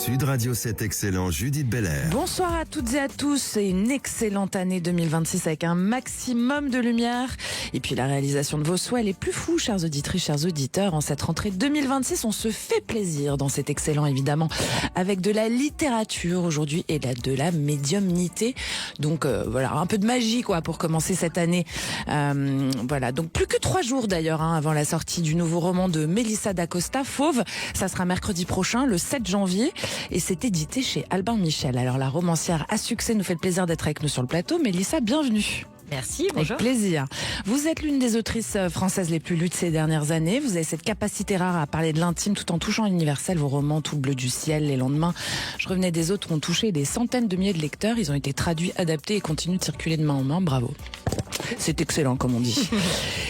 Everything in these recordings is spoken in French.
Sud Radio 7 Excellent, Judith Belair. Bonsoir à toutes et à tous et une excellente année 2026 avec un maximum de lumière et puis la réalisation de vos souhaits les plus fous, chers auditrices, chers auditeurs. En cette rentrée 2026, on se fait plaisir dans cet excellent évidemment avec de la littérature aujourd'hui et de la médiumnité. Donc voilà, un peu de magie quoi pour commencer cette année. Voilà, donc plus que 3 jours d'ailleurs avant la sortie du nouveau roman de Mélissa d'Acosta, Fauve. Ça sera mercredi prochain, le 7 janvier. Et c'est édité chez Albin Michel. Alors la romancière à succès nous fait le plaisir d'être avec nous sur le plateau. Mélissa, bienvenue. Merci, bonjour. Avec plaisir. Vous êtes l'une des autrices françaises les plus lues de ces dernières années. Vous avez cette capacité rare à parler de l'intime tout en touchant l'universel. Vos romans Tout le bleu du ciel, Les lendemains, Je revenais des autres ont touché des centaines de milliers de lecteurs. Ils ont été traduits, adaptés et continuent de circuler de main en main. Bravo. C'est excellent, comme on dit.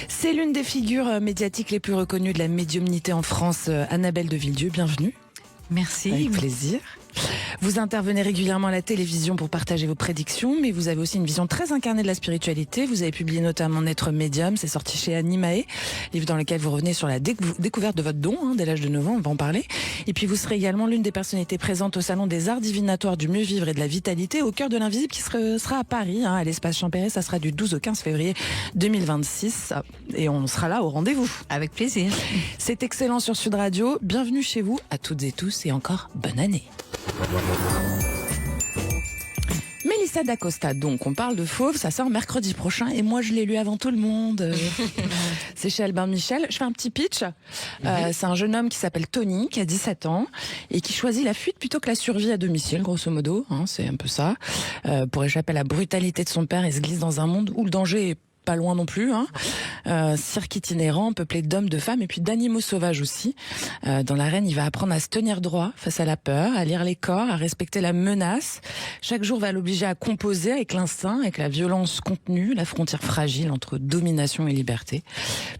C'est l'une des figures médiatiques les plus reconnues de la médiumnité en France. Annabelle de Villedieu, bienvenue. Merci. Avec plaisir. Vous intervenez régulièrement à la télévision pour partager vos prédictions, mais vous avez aussi une vision très incarnée de la spiritualité. Vous avez publié notamment Naître médium, c'est sorti chez Animae, livre dans lequel vous revenez sur la découverte de votre don dès l'âge de 9 ans, on va en parler. Et puis vous serez également l'une des personnalités présentes au Salon des Arts Divinatoires du Mieux Vivre et de la Vitalité, au cœur de l'Invisible, qui sera à Paris, à l'Espace Champéret. Ça sera du 12 au 15 février 2026. Et on sera là au rendez-vous. Avec plaisir. C'est excellent sur Sud Radio. Bienvenue chez vous à toutes et tous et encore bonne année. Mélissa d'Acosta, donc on parle de Fauve, ça sort mercredi prochain et moi je l'ai lu avant tout le monde. C'est chez Albin Michel. Je fais un petit pitch. C'est un jeune homme qui s'appelle Tony, qui a 17 ans et qui choisit la fuite plutôt que la survie à domicile, grosso modo. C'est un peu ça. Pour échapper à la brutalité de son père, il se glisse dans un monde où le danger est pas loin non plus, cirque itinérant, peuplé d'hommes, de femmes et puis d'animaux sauvages aussi. Dans l'arène, il va apprendre à se tenir droit face à la peur, à lire les corps, à respecter la menace. Chaque jour va l'obliger à composer avec l'instinct, avec la violence contenue, la frontière fragile entre domination et liberté.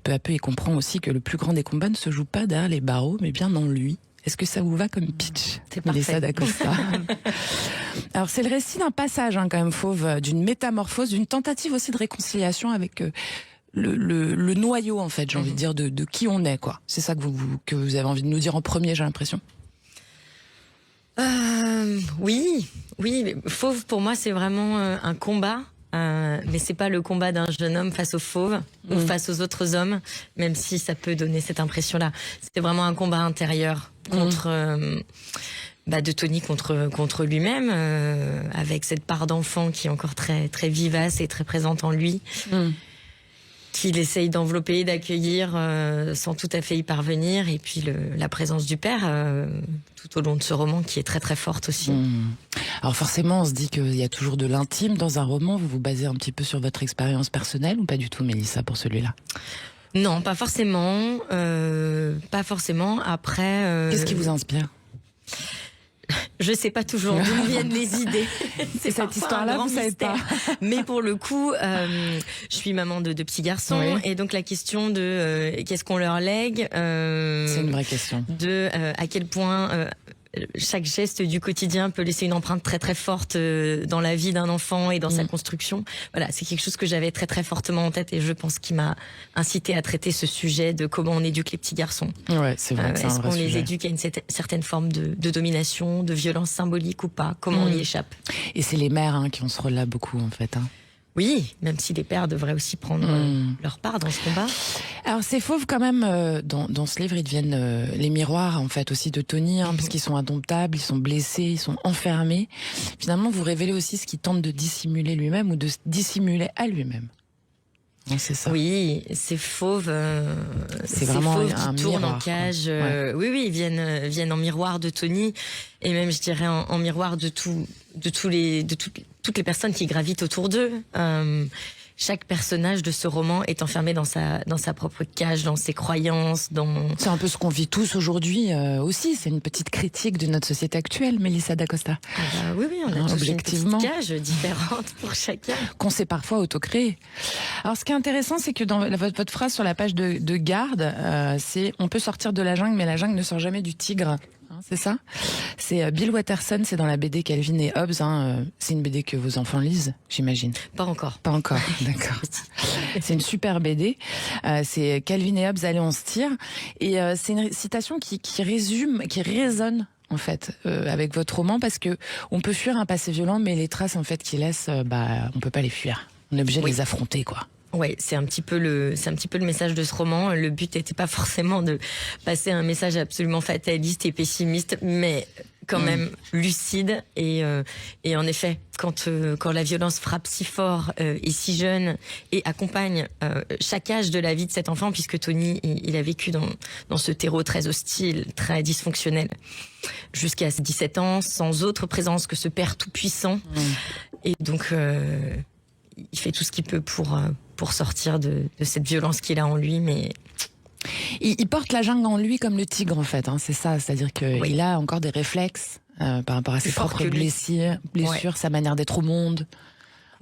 Peu à peu, il comprend aussi que le plus grand des combats ne se joue pas derrière les barreaux, mais bien en lui. Est-ce que ça vous va comme pitch? C'est Mélissa parfait. d'Acosta. Alors c'est le récit d'un passage quand même Fauve, d'une métamorphose, d'une tentative aussi de réconciliation avec le noyau en fait, j'ai envie de dire, de qui on est quoi. C'est ça que vous avez envie de nous dire en premier, j'ai l'impression. Oui. Fauve pour moi c'est vraiment un combat. Mais c'est pas le combat d'un jeune homme face aux fauves ou face aux autres hommes, même si ça peut donner cette impression-là. C'est vraiment un combat intérieur contre de Tony contre lui-même, avec cette part d'enfant qui est encore très très vivace et très présente en lui, qu'il essaye d'envelopper, d'accueillir sans tout à fait y parvenir, et puis la présence du père tout au long de ce roman qui est très très forte aussi. Alors forcément on se dit qu'il y a toujours de l'intime dans un roman. Vous vous basez un petit peu sur votre expérience personnelle ou pas du tout, Mélissa, pour celui-là? Non, pas forcément. Après... Qu'est-ce qui vous inspire? Je sais pas toujours d'où viennent les idées. C'est cette histoire-là, vous savez pas. Mais pour le coup, je suis maman de 2 petits garçons, oui. Et donc la question de qu'est-ce qu'on leur lègue, c'est une vraie question. De à quel point chaque geste du quotidien peut laisser une empreinte très très forte dans la vie d'un enfant et dans sa construction. Voilà, c'est quelque chose que j'avais très très fortement en tête et je pense qu'il m'a incité à traiter ce sujet de comment on éduque les petits garçons. Ouais, c'est vrai. C'est est-ce un qu'on vrai les sujet. éduque à une certaine forme de domination, de violence symbolique ou pas? Comment on y échappe? Et c'est les mères qui ont ce rôle-là beaucoup en fait. Oui, même si les pères devraient aussi prendre leur part dans ce combat. Alors c'est Fauve quand même, dans ce livre ils deviennent les miroirs en fait aussi de Tony, parce qu'ils sont indomptables, ils sont blessés, ils sont enfermés. Finalement vous révélez aussi ce qu'il tente de dissimuler lui-même ou de se dissimuler à lui-même. C'est ça. Oui, c'est Fauve. C'est vraiment Fauve un qui tourne miroir, en cage. ouais. Oui, ils viennent en miroir de Tony et même je dirais en miroir de toutes les personnes qui gravitent autour d'eux. Chaque personnage de ce roman est enfermé dans sa propre cage, dans ses croyances, C'est un peu ce qu'on vit tous aujourd'hui aussi. C'est une petite critique de notre société actuelle, Mélissa d'Acosta. Oui, on a tous objectivement. une petite cage différente pour chacun. Qu'on s'est parfois auto-créé. Alors ce qui est intéressant, c'est que dans votre phrase sur la page de garde, c'est « On peut sortir de la jungle, mais la jungle ne sort jamais du tigre ». C'est ça? C'est Bill Watterson, c'est dans la BD Calvin et Hobbes. C'est une BD que vos enfants lisent, j'imagine. Pas encore. Pas encore, d'accord. C'est une super BD. C'est Calvin et Hobbes, allez on se tire. Et c'est une citation qui résume, qui résonne en fait, avec votre roman, parce que on peut fuir un passé violent, mais les traces en fait qu'il laisse, on peut pas les fuir. On est obligé de les affronter, quoi. Ouais, c'est un petit peu le message de ce roman. Le but n'était pas forcément de passer un message absolument fataliste et pessimiste, mais quand même lucide. Et en effet, quand la violence frappe si fort et si jeune et accompagne chaque âge de la vie de cet enfant, puisque Tony, il a vécu dans ce terreau très hostile, très dysfonctionnel, jusqu'à ses 17 ans, sans autre présence que ce père tout-puissant. Et donc, il fait tout ce qu'il peut pour sortir de cette violence qu'il a en lui, mais... Il porte la jungle en lui comme le tigre, en fait. Hein, c'est ça, c'est-à-dire qu'il a encore des réflexes par rapport à ses propres blessures, sa manière d'être au monde.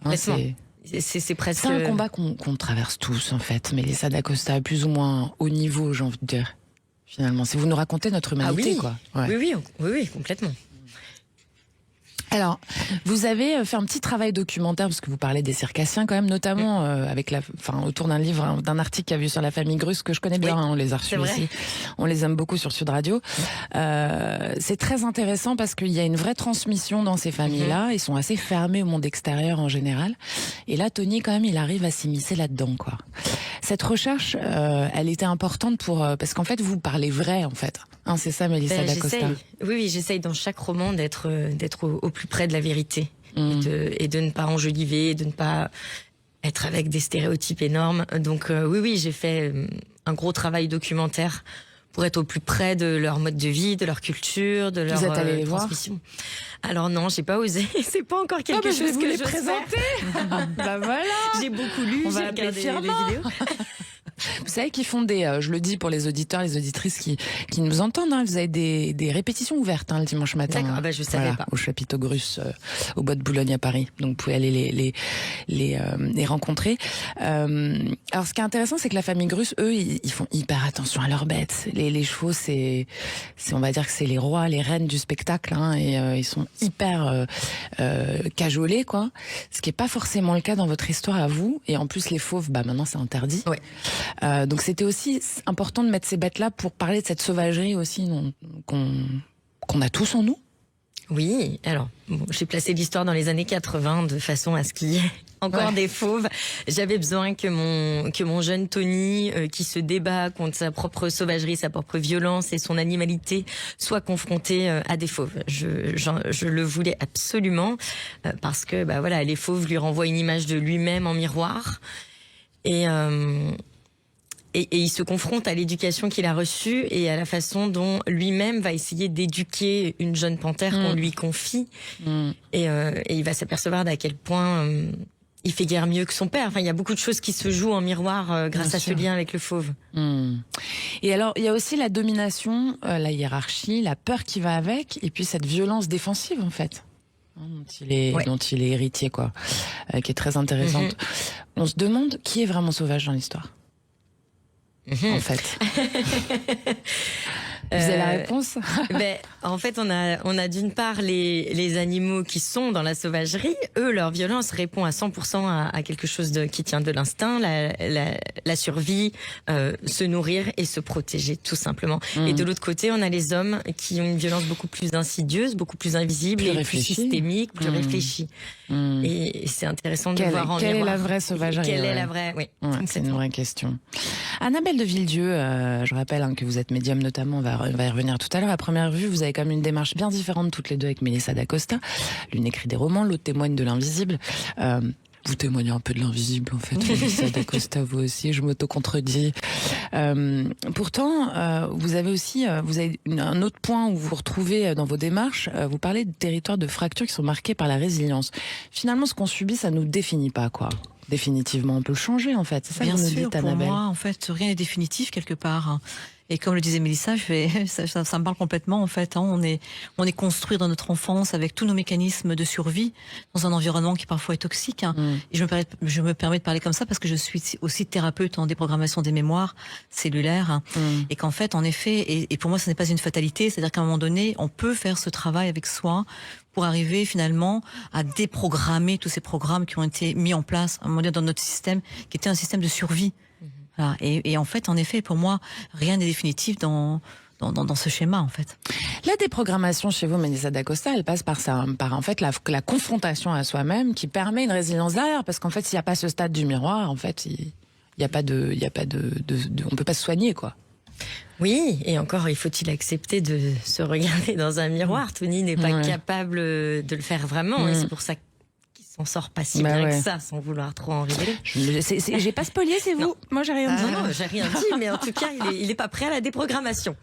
Hein, c'est presque... C'est un combat qu'on traverse tous, en fait. Mélissa d'Acosta, à plus ou moins haut niveau, j'ai envie de dire. Finalement, si vous nous racontez notre humanité, quoi. Ouais. Oui, complètement. Alors, vous avez fait un petit travail documentaire, parce que vous parlez des circassiens quand même, notamment autour d'un livre, d'un article qu'il y a vu sur la famille Grus, que je connais bien, on les a reçus ici. On les aime beaucoup sur Sud Radio. C'est très intéressant parce qu'il y a une vraie transmission dans ces familles-là. Ils sont assez fermés au monde extérieur en général. Et là, Tony, quand même, il arrive à s'immiscer là-dedans, quoi. Cette recherche, elle était importante parce qu'en fait, vous parlez vrai, en fait. Hein, c'est ça, Mélissa d'Acosta. Oui, j'essaye dans chaque roman d'être au plus près de la vérité et de ne pas enjoliver, de ne pas être avec des stéréotypes énormes. Donc oui, j'ai fait un gros travail documentaire pour être au plus près de leur mode de vie, de leur culture, de leur transmission. Alors non, j'ai pas osé. C'est pas encore quelque chose que je vais présenter. Bah voilà. J'ai beaucoup lu, j'ai regardé les vidéos. Vous savez qu'ils font je le dis pour les auditeurs, les auditrices qui nous entendent, hein, vous avez des répétitions ouvertes le dimanche matin. D'accord, je savais pas. Au chapiteau Grus, au bois de Boulogne à Paris. Donc vous pouvez aller les rencontrer. Alors ce qui est intéressant, c'est que la famille Grus, eux, ils font hyper attention à leurs bêtes. Les chevaux, c'est on va dire que c'est les rois, les reines du spectacle, hein, et ils sont hyper cajolés, quoi. Ce qui est pas forcément le cas dans votre histoire à vous. Et en plus, les fauves, maintenant c'est interdit. Ouais. Donc c'était aussi important de mettre ces bêtes-là pour parler de cette sauvagerie aussi qu'on a tous en nous. Oui, alors j'ai placé l'histoire dans les années 80 de façon à ce qu'il y ait encore des fauves. J'avais besoin que mon jeune Tony, qui se débat contre sa propre sauvagerie, sa propre violence et son animalité, soit confronté à des fauves. Je le voulais absolument parce que les fauves lui renvoient une image de lui-même en miroir. Et il se confronte à l'éducation qu'il a reçue et à la façon dont lui-même va essayer d'éduquer une jeune panthère qu'on lui confie. Et il va s'apercevoir d'à quel point il fait guère mieux que son père. Enfin, il y a beaucoup de choses qui se jouent en miroir grâce à ce lien avec le fauve. Et alors, il y a aussi la domination, la hiérarchie, la peur qui va avec, et puis cette violence défensive, en fait. Dont il est héritier, quoi, qui est très intéressante. On se demande qui est vraiment sauvage dans l'histoire, en fait. Vous avez la réponse? En fait, on a d'une part les animaux qui sont dans la sauvagerie. Eux, leur violence répond à 100% à quelque chose qui tient de l'instinct, la survie, se nourrir et se protéger, tout simplement. Et de l'autre côté, on a les hommes qui ont une violence beaucoup plus insidieuse, beaucoup plus invisible, plus systémique, plus réfléchie. Et c'est intéressant de voir en miroir. Quelle est la vraie sauvagerie? Quelle est la vraie? Oui. C'est une vraie question. Annabelle de Villedieu, je rappelle que vous êtes médium notamment, on va y revenir tout à l'heure. À première vue, vous avez quand même une démarche bien différente toutes les deux avec Mélissa d'Acosta. L'une écrit des romans, l'autre témoigne de l'invisible. Vous témoignez un peu de l'invisible, en fait, Mélissa d'Acosta, vous aussi, je m'auto-contredis. Pourtant, vous avez aussi un autre point où vous vous retrouvez dans vos démarches. Vous parlez de territoires de fractures qui sont marqués par la résilience. Finalement, ce qu'on subit, ça nous définit pas, quoi. Définitivement, on peut le changer, en fait. C'est ça que vous nous dites, Annabelle. Pour moi, en fait, rien n'est définitif quelque part. Et comme le disait Mélissa, ça me parle complètement, en fait. On est construit dans notre enfance avec tous nos mécanismes de survie dans un environnement qui parfois est toxique. Et je me permets de parler comme ça parce que je suis aussi thérapeute en déprogrammation des mémoires cellulaires. Et qu'en fait, en effet, et pour moi, ce n'est pas une fatalité. C'est-à-dire qu'à un moment donné, on peut faire ce travail avec soi pour arriver finalement à déprogrammer tous ces programmes qui ont été mis en place à un moment donné dans notre système, qui était un système de survie. Voilà. Et en fait, en effet, pour moi, rien n'est définitif dans dans ce schéma, en fait. La déprogrammation chez vous, Mélissa d'Acosta, elle passe par en fait la confrontation à soi-même qui permet une résilience derrière, parce qu'en fait, s'il n'y a pas ce stade du miroir, en fait, il y a pas de, on peut pas se soigner, quoi. Oui, et encore, il faut-il accepter de se regarder dans un miroir. Tony n'est pas capable de le faire vraiment, et c'est pour ça qu'il s'en sort pas si bien que ça, sans vouloir trop en révéler. J'ai pas spolié, c'est vous. Non. Moi, j'ai rien dit. Non, j'ai rien dit, mais en tout cas, il est pas prêt à la déprogrammation.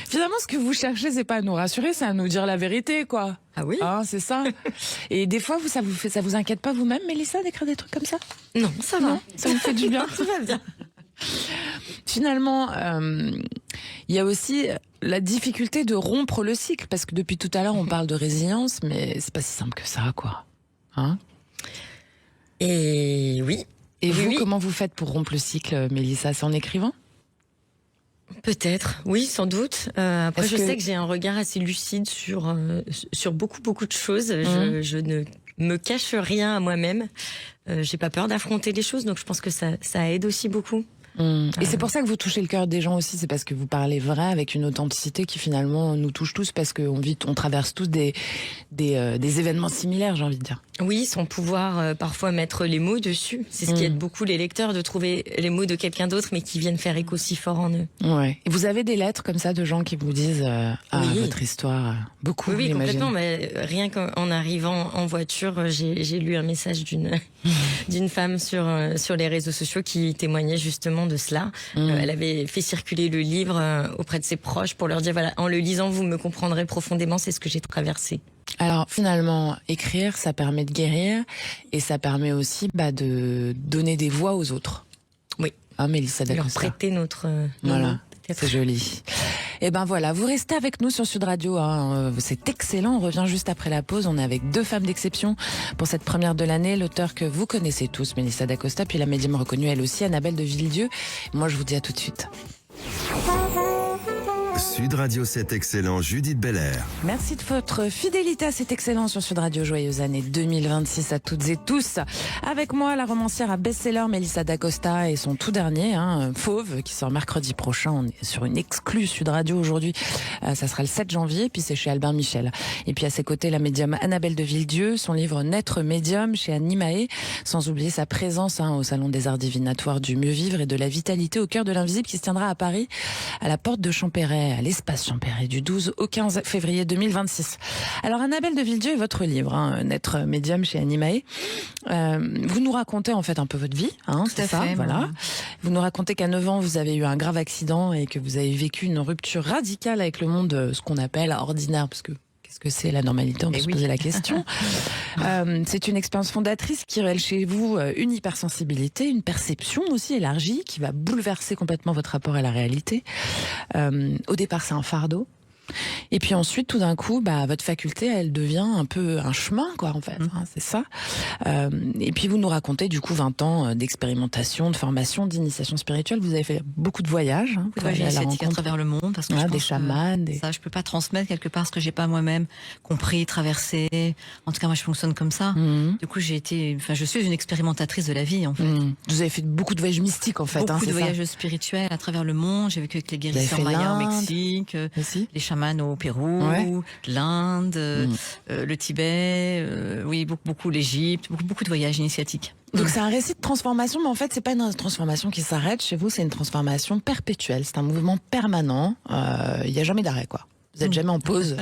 Finalement, ce que vous cherchez, c'est pas à nous rassurer, c'est à nous dire la vérité, quoi. Ah oui? Ah, c'est ça. Et des fois, ça vous inquiète pas vous-même, Mélissa, d'écrire des trucs comme ça? Non, ça va. Non, ça vous fait du bien? Tout va bien. Finalement, il y a aussi la difficulté de rompre le cycle, parce que depuis tout à l'heure, on parle de résilience, mais c'est pas si simple que ça, quoi. Hein? Et oui. Et oui, vous, comment vous faites pour rompre le cycle, Mélissa? C'est en écrivant? Peut-être, oui, sans doute. Après, je sais que j'ai un regard assez lucide sur beaucoup de choses. Je ne me cache rien à moi-même. J'ai pas peur d'affronter les choses, donc je pense que ça aide aussi beaucoup. Et c'est pour ça que vous touchez le cœur des gens aussi, c'est parce que vous parlez vrai avec une authenticité qui finalement nous touche tous, parce qu'on traverse tous des événements similaires, j'ai envie de dire. Oui, sans pouvoir parfois mettre les mots dessus. C'est ce qui aide beaucoup les lecteurs, de trouver les mots de quelqu'un d'autre, mais qui viennent faire écho si fort en eux. Ouais. Et vous avez des lettres comme ça de gens qui vous disent votre histoire, beaucoup. Oui, j'imagine. complètement. Mais rien qu'en arrivant en voiture, j'ai lu un message d'une femme sur les réseaux sociaux qui témoignait justement de cela. Elle avait fait circuler le livre auprès de ses proches pour leur dire, voilà, en le lisant, vous me comprendrez profondément, c'est ce que j'ai traversé. Alors finalement, écrire, ça permet de guérir, et ça permet aussi de donner des voix aux autres. Oui. Hein, Mélissa Leur d'Acosta. prêter notre Voilà, c'est joli. Et ben voilà, vous restez avec nous sur Sud Radio, hein. C'est excellent, on revient juste après la pause. On est avec deux femmes d'exception pour cette première de l'année. L'auteur que vous connaissez tous, Mélissa d'Acosta, puis la médium reconnue elle aussi, Annabelle de Villedieu. Moi je vous dis à tout de suite. Sud Radio, c'est excellent, Judith Belair. Merci de votre fidélité à cet excellent sur Sud Radio. Joyeuse année 2026 à toutes et tous. Avec moi, la romancière à best-seller Mélissa d'Acosta et son tout dernier, Fauve, qui sort mercredi prochain. On est sur une exclue Sud Radio aujourd'hui. Ça sera le 7 janvier, puis c'est chez Albin Michel. Et puis à ses côtés, la médium Annabelle de Villedieu, son livre Naître médium chez Animae, sans oublier sa présence au Salon des Arts Divinatoires du Mieux Vivre et de la Vitalité au cœur de l'Invisible, qui se tiendra à Paris, à la porte de Champéret, à l'espace Champéret, du 12 au 15 février 2026. Alors Annabelle de Villedieu, votre livre, Naître médium chez Animae, vous nous racontez en fait un peu votre vie, c'est ça, voilà. Vous nous racontez qu'à 9 ans, vous avez eu un grave accident et que vous avez vécu une rupture radicale avec le monde, ce qu'on appelle ordinaire, parce que qu'est-ce que c'est la normalité? On peut se poser la question. C'est une expérience fondatrice qui révèle chez vous une hypersensibilité, une perception aussi élargie qui va bouleverser complètement votre rapport à la réalité. Au départ, c'est un fardeau. Et puis ensuite, tout d'un coup, votre faculté, elle devient un peu un chemin, quoi, en fait. C'est ça. Et puis vous nous racontez, du coup, 20 ans d'expérimentation, de formation, d'initiation spirituelle. Vous avez fait beaucoup de voyages. Beaucoup de voyages initiatiques à travers le monde, parce que je pense des chamans. Ça, je peux pas transmettre quelque part ce que j'ai pas moi-même compris, traversé. En tout cas, moi, je fonctionne comme ça. Du coup, je suis une expérimentatrice de la vie, en fait. Vous avez fait beaucoup de voyages mystiques, en fait. Beaucoup de voyages spirituels à travers le monde. J'ai vécu avec les guérisseurs mayas au Mexique, les chamans au Pérou, l'Inde, le Tibet, oui, beaucoup l'Égypte, beaucoup de voyages initiatiques. Donc c'est un récit de transformation, mais en fait c'est pas une transformation qui s'arrête chez vous, c'est une transformation perpétuelle, c'est un mouvement permanent, il n'y a jamais d'arrêt, quoi. Vous n'êtes jamais en pause.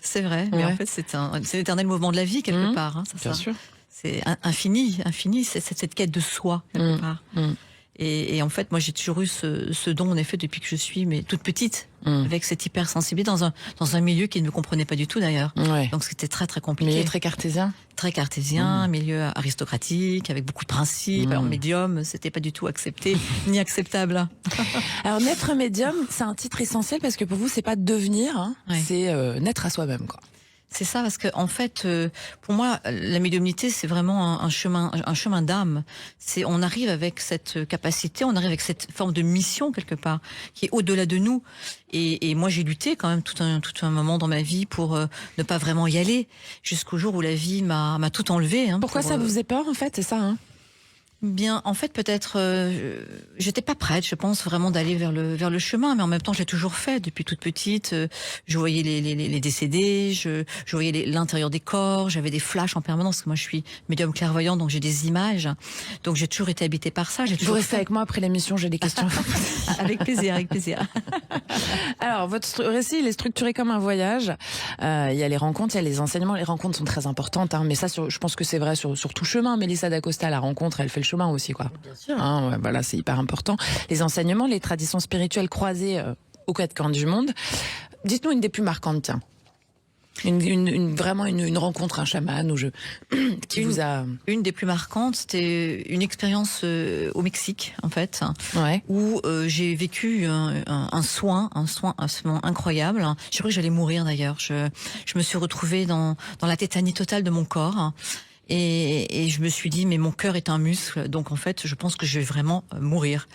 C'est vrai, mais en fait c'est l'éternel mouvement de la vie quelque part. Bien sûr. C'est infini, c'est cette quête de soi quelque part. Et en fait, moi, j'ai toujours eu ce don, en effet, depuis que je suis toute petite, avec cette hypersensibilité dans un milieu qui ne me comprenait pas du tout, d'ailleurs. Donc, c'était très, très compliqué. Milieu très cartésien. Très cartésien, milieu aristocratique, avec beaucoup de principes. Alors, médium, c'était pas du tout accepté, ni acceptable. Alors, naître médium, c'est un titre essentiel parce que pour vous, c'est pas devenir, c'est naître à soi-même, quoi. C'est ça, parce que en fait, pour moi, la médiumnité, c'est vraiment un chemin d'âme. On arrive avec cette capacité, on arrive avec cette forme de mission quelque part, qui est au-delà de nous. Et moi, j'ai lutté quand même tout un moment dans ma vie pour ne pas vraiment y aller, jusqu'au jour où la vie m'a tout enlevé. Pourquoi ça vous faisait peur, en fait, c'est ça, Bien, en fait, peut-être, j'étais pas prête, je pense, vraiment d'aller vers le chemin, mais en même temps, j'ai toujours fait depuis toute petite. Je voyais les décédés, je voyais l'intérieur des corps, j'avais des flashs en permanence, parce que moi, je suis médium clairvoyant, donc j'ai des images. Donc, j'ai toujours été habitée par ça. J'ai Vous toujours restez avec moi après l'émission, j'ai des questions. avec plaisir, avec plaisir. Alors, votre récit, il est structuré comme un voyage. Il y a les rencontres, il y a les enseignements. Les rencontres sont très importantes, hein, mais ça, je pense que c'est vrai sur tout chemin. Mélissa d'Acosta, la rencontre, elle fait le chemin aussi, quoi. Bien sûr. Hein, ouais, voilà, c'est hyper important. Les enseignements, les traditions spirituelles croisées aux quatre coins du monde. Dites-nous une des plus marquantes, tiens. Vraiment une rencontre, un chaman qui vous a... Une des plus marquantes, c'était une expérience au Mexique, en fait, Ouais. où j'ai vécu un soin absolument incroyable. J'ai cru que j'allais mourir d'ailleurs. Je me suis retrouvée dans la tétanie totale de mon corps. Et je me suis dit, mais mon cœur est un muscle, donc en fait, je pense que je vais vraiment mourir.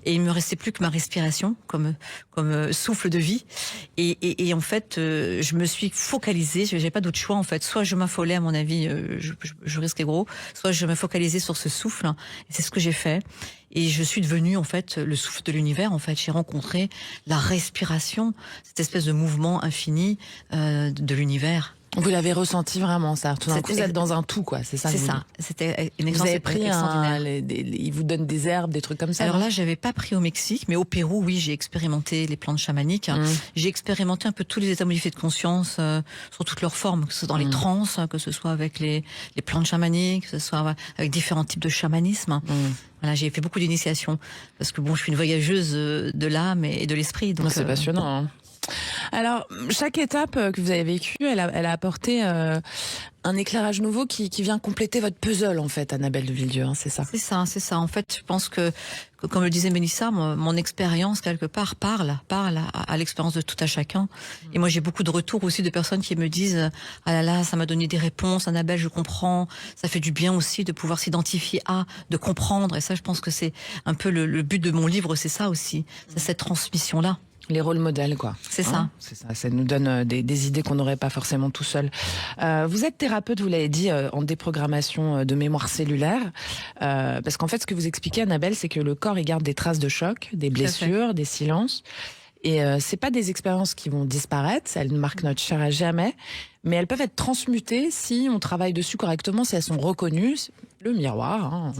Et il me restait plus que ma respiration, comme souffle de vie. Et en fait, je me suis focalisée. J'avais pas d'autre choix en fait. Soit je m'affolais, à mon avis, je risquais gros. Soit je me focalisais sur ce souffle. Et c'est ce que j'ai fait. Et je suis devenue en fait le souffle de l'univers. En fait, j'ai rencontré la respiration, cette espèce de mouvement infini de l'univers. Vous l'avez ressenti vraiment, ça. Tout d'un coup, vous êtes dans un tout, quoi. C'est ça. C'est ça. C'était une Vous expérience avez pris extraordinaire. ils vous donnent des herbes, des trucs comme ça. Alors non là, j'avais pas pris au Mexique, mais au Pérou, oui, j'ai expérimenté les plantes chamaniques. J'ai expérimenté un peu tous les états modifiés de conscience, sous toutes leurs formes, que ce soit dans les trans, que ce soit avec les plantes chamaniques, que ce soit avec différents types de chamanisme. Voilà, j'ai fait beaucoup d'initiations parce que bon, je suis une voyageuse de l'âme et de l'esprit. Donc c'est passionnant. Hein. Alors, chaque étape que vous avez vécue, elle a apporté un éclairage nouveau qui vient compléter votre puzzle, en fait, Annabelle de Villedieu, hein, c'est ça. C'est ça. En fait, je pense que comme le disait Mélissa, mon expérience, quelque part, parle à l'expérience de tout à chacun. Et moi, j'ai beaucoup de retours aussi de personnes qui me disent « Ah là là, ça m'a donné des réponses, Annabelle, je comprends. Ça fait du bien aussi de pouvoir s'identifier à, de comprendre. » Et ça, je pense que c'est un peu le but de mon livre, c'est ça aussi. C'est cette transmission-là. Les rôles modèles, quoi. C'est ça. C'est ça. Ça nous donne des idées qu'on n'aurait pas forcément tout seul. Vous êtes thérapeute, vous l'avez dit, en déprogrammation de mémoire cellulaire. Parce qu'en fait, ce que vous expliquez, Annabelle, c'est que le corps, il garde des traces de choc, des blessures, des silences. Et c'est pas des expériences qui vont disparaître, elles marquent notre chair à jamais, mais elles peuvent être transmutées si on travaille dessus correctement, si elles sont reconnues. Le miroir, hein,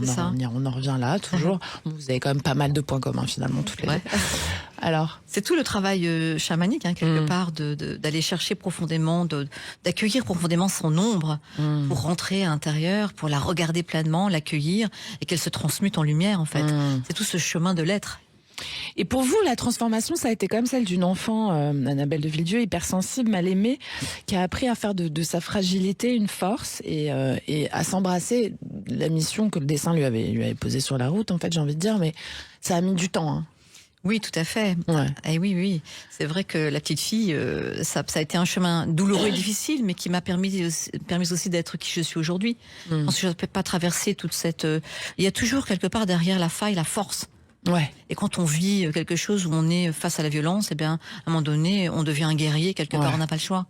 on en revient là toujours. Vous avez quand même pas mal de points communs finalement toutes les deux. Alors, c'est tout le travail chamanique quelque part d'aller chercher profondément, d'accueillir profondément son ombre pour rentrer à l'intérieur, pour la regarder pleinement, l'accueillir et qu'elle se transmute en lumière en fait. C'est tout ce chemin de l'être. Et pour vous, la transformation, ça a été comme celle d'une enfant, Annabelle de Villedieu, hypersensible, mal aimée, qui a appris à faire de sa fragilité une force et à s'embrasser la mission que le destin lui avait posée sur la route, en fait, j'ai envie de dire, mais ça a mis du temps. Hein. Oui, tout à fait. Ouais. Et oui. C'est vrai que la petite fille, ça a été un chemin douloureux et difficile, mais qui m'a permis aussi d'être qui je suis aujourd'hui. Parce que je ne peux pas traverser toute cette... Il y a toujours quelque part derrière la faille, la force. Ouais. Et quand on vit quelque chose où on est face à la violence, eh bien, à un moment donné, on devient un guerrier quelque part, on n'a pas le choix.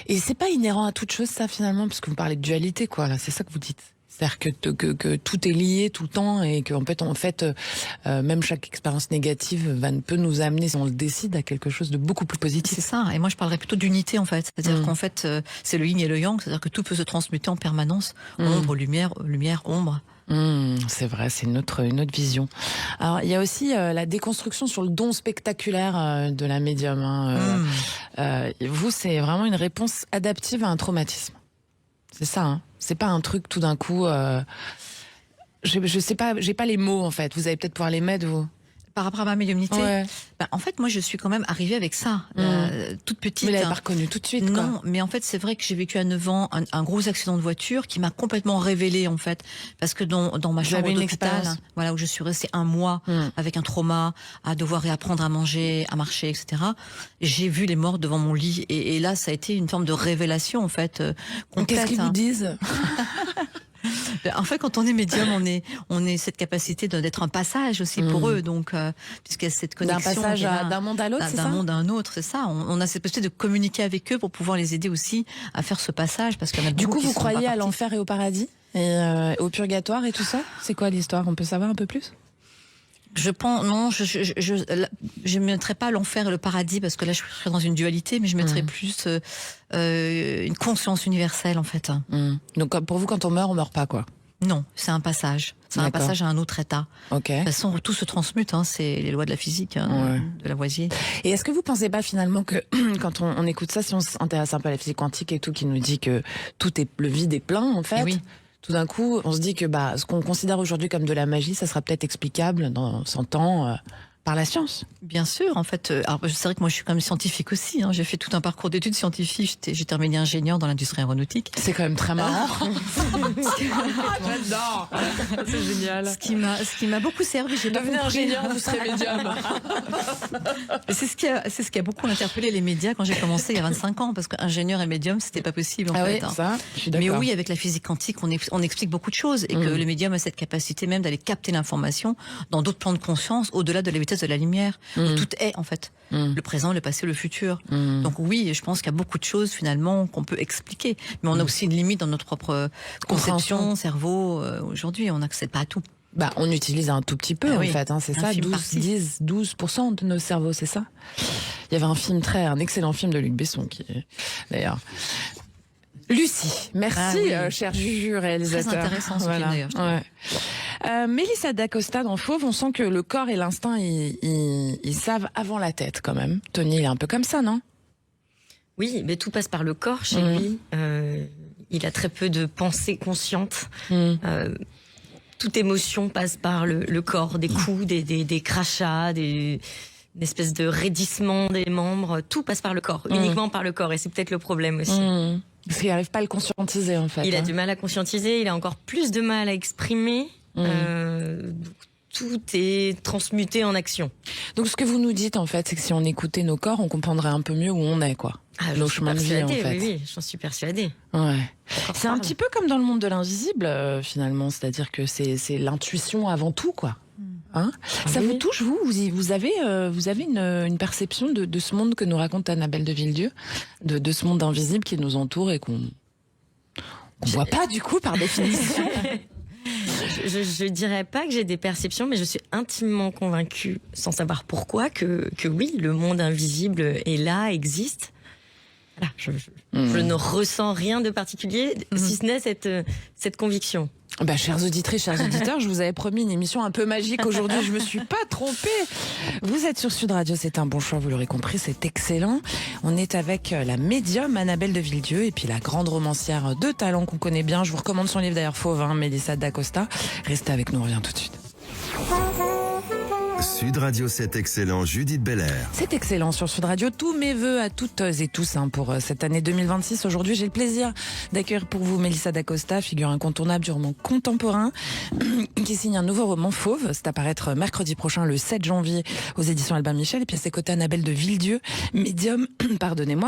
Et c'est pas inhérent à toute chose, ça, finalement, parce que vous parlez de dualité, quoi, là, c'est ça que vous dites. C'est-à-dire que tout est lié tout le temps et qu'en fait, même chaque expérience négative peut nous amener, si on le décide, à quelque chose de beaucoup plus positif. C'est ça. Et moi, je parlerais plutôt d'unité, en fait. C'est-à-dire qu'en fait, c'est le yin et le yang. C'est-à-dire que tout peut se transmuter en permanence. Ombre, lumière, ombre. C'est vrai, c'est une autre vision. Alors, il y a aussi la déconstruction sur le don spectaculaire de la médium. Hein. Vous, c'est vraiment une réponse adaptive à un traumatisme. C'est ça, hein. C'est pas un truc tout d'un coup... je sais pas, j'ai pas les mots, en fait. Vous allez peut-être pouvoir les mettre, vous. Par rapport à ma médiumnité, en fait, moi, je suis quand même arrivée avec ça, toute petite. Mais vous l'avez pas reconnu tout de suite, quoi. Non, mais en fait, c'est vrai que j'ai vécu à 9 ans un gros accident de voiture qui m'a complètement révélée, en fait. Parce que dans ma chambre d'hôpital, voilà, où je suis restée 1 mois avec un trauma, à devoir réapprendre à manger, à marcher, etc., j'ai vu les morts devant mon lit. Et là, ça a été une forme de révélation, en fait, complète. Qu'est-ce qu'ils vous disent? En fait, quand on est médium, on est cette capacité d'être un passage aussi pour eux, donc puisqu'il y a cette connexion d'un passage d'un monde à l'autre, c'est ça ? D'un monde à un autre, c'est ça. On a cette possibilité de communiquer avec eux pour pouvoir les aider aussi à faire ce passage, parce qu'il y en a Du beaucoup coup, qui vous sont croyez pas à partis. l'enfer et au paradis et au purgatoire et tout ça ? C'est quoi l'histoire ? On peut savoir un peu plus ? Je pense non, je mettrais pas l'enfer et le paradis parce que là je serais dans une dualité, mais je mettrais plus une conscience universelle en fait. Donc pour vous, quand on meurt pas quoi ? Non, c'est un passage. C'est un D'accord. passage à un autre état. Ok. De toute façon, tout se transmute. C'est les lois de la physique, de Lavoisier. Et est-ce que vous pensez pas finalement que quand on écoute ça, si on s'intéresse un peu à la physique quantique et tout, qui nous dit que le vide est plein en fait, Et oui. tout d'un coup, on se dit que ce qu'on considère aujourd'hui comme de la magie, ça sera peut-être explicable dans 100 ans par la science. Bien sûr, en fait. Alors, c'est vrai que moi, je suis quand même scientifique aussi. J'ai fait tout un parcours d'études scientifiques. J'ai terminé ingénieur dans l'industrie aéronautique. C'est quand même très marrant. J'adore. C'est génial. Ce qui m'a beaucoup servi. J'ai Devenez pas compris. ingénieur, vous serez médium. C'est ce qui a beaucoup interpellé les médias quand j'ai commencé il y a 25 ans, parce qu'ingénieur et médium, c'était pas possible en fait. Ça, je suis d'accord. Mais oui, avec la physique quantique, on explique beaucoup de choses et que le médium a cette capacité même d'aller capter l'information dans d'autres plans de conscience, au-delà de la vitesse de la lumière. Où tout est en fait, le présent, le passé, le futur. Donc oui, je pense qu'il y a beaucoup de choses finalement qu'on peut expliquer, mais on a aussi une limite dans notre propre conception, cerveau. Aujourd'hui, on n'accède pas à tout. On utilise un tout petit peu, en fait, c'est ça, Infime 12% de nos cerveaux, c'est ça. Il y avait un excellent film de Luc Besson, qui est, d'ailleurs. Lucie, merci, cher Juju, réalisateur. Très intéressant ce film, d'ailleurs, je trouve. Ouais. Mélissa Dacosta, dans Fauve, on sent que le corps et l'instinct, ils savent avant la tête, quand même. Tony, il est un peu comme ça, non ? Oui, mais tout passe par le corps chez lui. Il a très peu de pensée consciente. Toute émotion passe par le corps, des coups, des crachats, une espèce de raidissement des membres. Tout passe par le corps, uniquement par le corps. Et c'est peut-être le problème aussi. Parce qu'il n'arrive pas à le conscientiser, en fait. Il a du mal à conscientiser, il a encore plus de mal à exprimer. Tout est transmuté en action. Donc ce que vous nous dites, en fait, c'est que si on écoutait nos corps, on comprendrait un peu mieux où on est, quoi. Nos chemins de vie, en fait. Oui, j'en suis persuadée. Ouais. C'est un petit peu comme dans le monde de l'invisible, finalement. C'est-à-dire que c'est l'intuition avant tout, quoi. Ça vous touche, vous avez une perception de ce monde que nous raconte Annabelle de Villedieu, de ce monde invisible qui nous entoure et qu'on voit pas, du coup, par définition. Je dirais pas que j'ai des perceptions, mais je suis intimement convaincue, sans savoir pourquoi, que oui, le monde invisible est là, existe. Voilà, je ne ressens rien de particulier, si ce n'est cette conviction. Chères auditrices, chers auditeurs, je vous avais promis une émission un peu magique aujourd'hui, je me suis pas trompée. Vous êtes sur Sud Radio, c'est un bon choix, vous l'aurez compris, c'est excellent. On est avec la médium Annabelle de Villedieu et puis la grande romancière de talent qu'on connaît bien. Je vous recommande son livre d'ailleurs, Fauve, Mélissa Dacosta. Restez avec nous, on revient tout de suite. Sud Radio, c'est excellent, Judith Belair. C'est excellent sur Sud Radio. Tous mes vœux à toutes et tous pour cette année 2026. Aujourd'hui, j'ai le plaisir d'accueillir pour vous Mélissa Dacosta, figure incontournable du roman contemporain, qui signe un nouveau roman, Fauve. C'est à paraître mercredi prochain, le 7 janvier, aux éditions Albin Michel. Et puis à ses côtés, Annabelle de Villedieu, médium,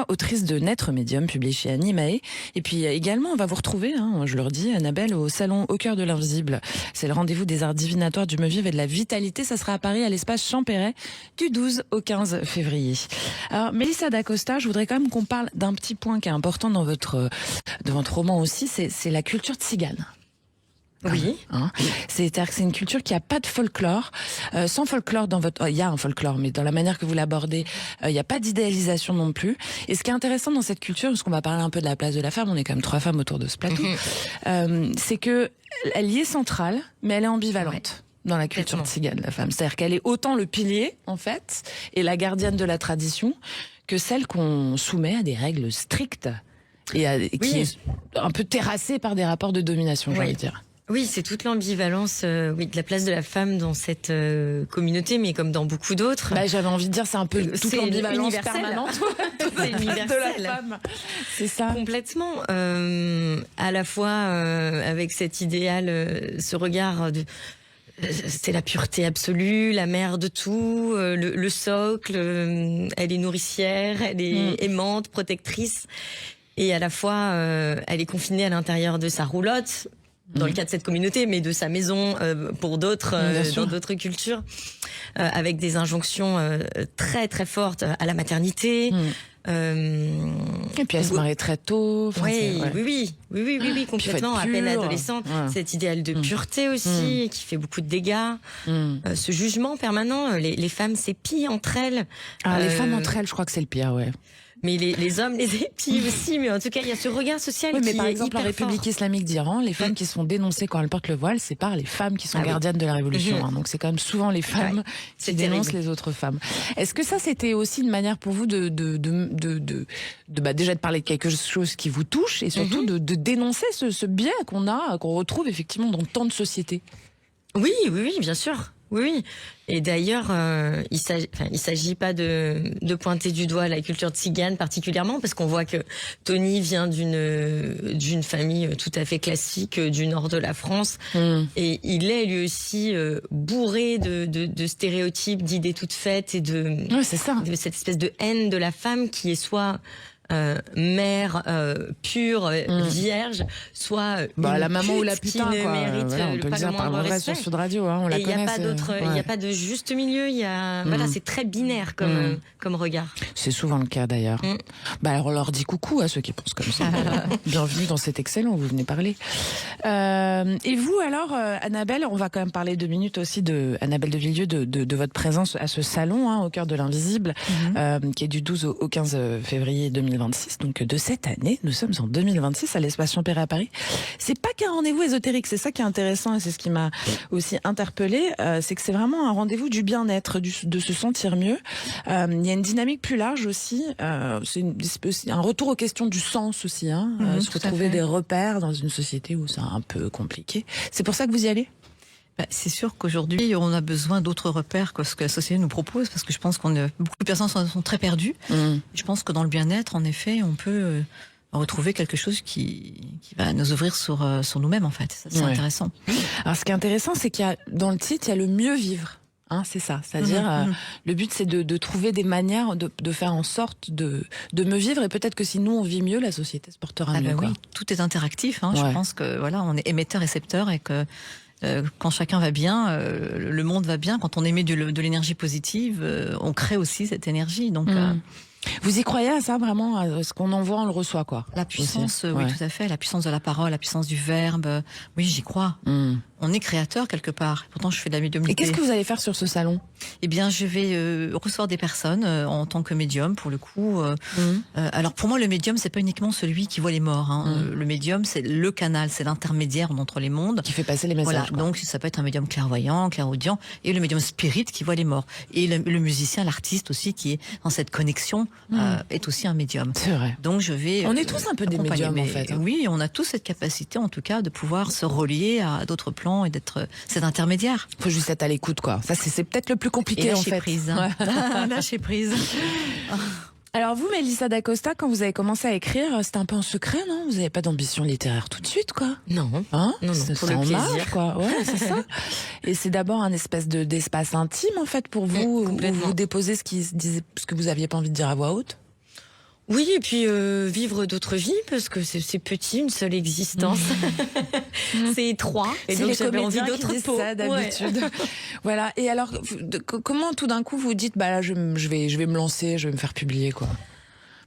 autrice de Naître médium, publiée chez Animae. Et puis également, on va vous retrouver, je le redis, Annabelle, au salon Au cœur de l'invisible. C'est le rendez-vous des arts divinatoires du Meuvier et de la vitalité. Ça sera à Paris, à l'espace Champéret, du 12 au 15 février. Alors, Mélissa Dacosta, je voudrais quand même qu'on parle d'un petit point qui est important dans votre roman aussi, c'est la culture tzigane. Oui. C'est-à-dire que c'est une culture qui a pas de folklore. Sans folklore dans votre... Il y a un folklore, mais dans la manière que vous l'abordez, il n'y a pas d'idéalisation non plus. Et ce qui est intéressant dans cette culture, parce qu'on va parler un peu de la place de la femme, on est quand même 3 femmes autour de ce plateau, c'est que elle y est centrale, mais elle est ambivalente. Dans la culture tzigane, la femme. C'est-à-dire qu'elle est autant le pilier, en fait, et la gardienne de la tradition, que celle qu'on soumet à des règles strictes et qui est un peu terrassée par des rapports de domination, j'ai envie de dire. Oui, c'est toute l'ambivalence de la place de la femme dans cette communauté, mais comme dans beaucoup d'autres. J'avais envie de dire, c'est un peu toute l'ambivalence permanente c'est universel. de la femme. C'est ça. Complètement. À la fois avec cet idéal, ce regard de... C'est la pureté absolue, la mère de tout, le socle, elle est nourricière, elle est aimante, protectrice. Et à la fois, elle est confinée à l'intérieur de sa roulotte. dans le cas de cette communauté, mais de sa maison pour d'autres, dans d'autres cultures, avec des injonctions très très fortes à la maternité. Et puis elle se marie très tôt. Enfin, oui, complètement. À peine adolescente, cet idéal de pureté aussi, qui fait beaucoup de dégâts. Ce jugement permanent, les femmes s'épient entre elles. Les femmes entre elles, je crois que c'est le pire, ouais. Mais les hommes les épient aussi, mais en tout cas, il y a ce regard social qui mais par est exemple, hyper la République fort. islamique d'Iran, les femmes qui sont dénoncées quand elles portent le voile, c'est par les femmes qui sont gardiennes de la révolution. Donc c'est quand même souvent les femmes qui dénoncent les autres femmes. Est-ce que ça, c'était aussi une manière pour vous de déjà de parler de quelque chose qui vous touche et surtout de dénoncer ce biais qu'on retrouve effectivement dans tant de sociétés? Oui, bien sûr. Oui. Et d'ailleurs, il s'agit pas de pointer du doigt la culture tzigane particulièrement, parce qu'on voit que Tony vient d'une famille tout à fait classique du nord de la France, et il est lui aussi bourré de stéréotypes, d'idées toutes faites et de cette espèce de haine de la femme qui est soit mère pure, vierge, soit la maman ou la qui putain, ne quoi. mérite On peut le pas dire le par moindre vrai sur respect. Sud Radio, on la Et il connaît. n'y a pas de juste milieu. Voilà, c'est très binaire comme regard. C'est souvent le cas d'ailleurs. Alors on leur dit coucou à ceux qui pensent comme ça. Bienvenue dans cet excellent, vous venez parler. Et vous alors, Annabelle, on va quand même parler 2 minutes aussi de Annabelle de Villieu, de votre présence à ce salon au cœur de l'invisible, qui est du 12 au 15 février 2026. Donc de cette année, nous sommes en 2026 à l'Espace Champéret à Paris. C'est pas qu'un rendez-vous ésotérique, c'est ça qui est intéressant et c'est ce qui m'a aussi interpellée, c'est que c'est vraiment un rendez-vous du bien-être, de se sentir mieux. Il y a une dynamique plus large aussi, c'est un retour aux questions du sens aussi, se retrouver des repères dans une société où c'est un peu compliqué. C'est pour ça que vous y allez ? C'est sûr qu'aujourd'hui, on a besoin d'autres repères que ce que la société nous propose, parce que je pense beaucoup de personnes sont très perdues. Je pense que dans le bien-être, en effet, on peut retrouver quelque chose qui va nous ouvrir sur nous-mêmes, en fait. Ça, c'est intéressant. Alors, ce qui est intéressant, c'est dans le titre, il y a le mieux vivre. C'est ça. C'est-à-dire, le but, c'est de trouver des manières de faire en sorte de mieux vivre. Et peut-être que si nous, on vit mieux, la société se portera mieux. Oui, tout est interactif. Je pense que on est émetteur-récepteur et que quand chacun va bien, le monde va bien. Quand on émet de l'énergie positive, on crée aussi cette énergie. Donc, vous y croyez à ça vraiment? Ce qu'on envoie, on le reçoit, quoi. La puissance, oui, tout à fait. La puissance de la parole, la puissance du verbe. Oui, j'y crois. On est créateur quelque part. Pourtant, je fais de la médiumnité. Et qu'est-ce que vous allez faire sur ce salon? Eh bien, je vais recevoir des personnes en tant que médium, pour le coup. Alors, pour moi, le médium, c'est pas uniquement celui qui voit les morts. Le médium, c'est le canal, c'est l'intermédiaire entre les mondes. Qui fait passer les messages. Voilà, donc ça peut être un médium clairvoyant, clairaudient, et le médium spirit qui voit les morts. Et le musicien, l'artiste aussi, qui est dans cette connexion, est aussi un médium. C'est vrai. Donc je vais. On est tous un peu des médiums, en fait. Oui, on a tous cette capacité, en tout cas, de pouvoir se relier à d'autres plans et d'être cet intermédiaire. Faut juste être à l'écoute, quoi. Ça, c'est peut-être le plus compliqué, et en fait. Prise. Lâcher prise. Alors vous, Mélissa d'Acosta, quand vous avez commencé à écrire, c'était un peu en secret, non? Vous n'avez pas d'ambition littéraire tout de suite, quoi? Non. Non, pour le plaisir. Quoi. Ouais, c'est ça. Et c'est d'abord un espèce d'espace intime, en fait, pour vous, où vous déposez ce que vous aviez pas envie de dire à voix haute? Oui, et puis vivre d'autres vies, parce que c'est petit, une seule existence. C'est étroit. Et donc j'avais envie d'autres peaux. Ça d'habitude. Voilà. Et alors, comment tout d'un coup vous dites, là, je vais me lancer, je vais me faire publier, quoi?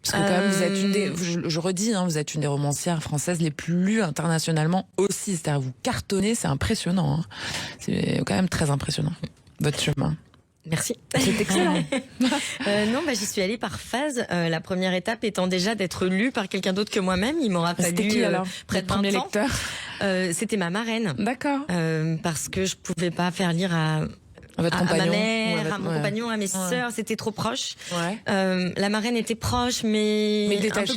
Parce que quand même, vous êtes une des, je redis, vous êtes une des romancières françaises les plus lues internationalement aussi. C'est-à-dire, vous cartonnez, c'est impressionnant. C'est quand même très impressionnant, votre chemin. Merci. C'est excellent. Non, j'y suis allée par phase. La première étape étant déjà d'être lue par quelqu'un d'autre que moi-même. Il m'aura fallu qui, alors, près de 20 ans. lecteur. C'était ma marraine. D'accord. Parce que je pouvais pas faire lire à votre compagnon, ma mère, à mon compagnon, à mes sœurs, c'était trop proche. Ouais. La marraine était proche, mais détachée.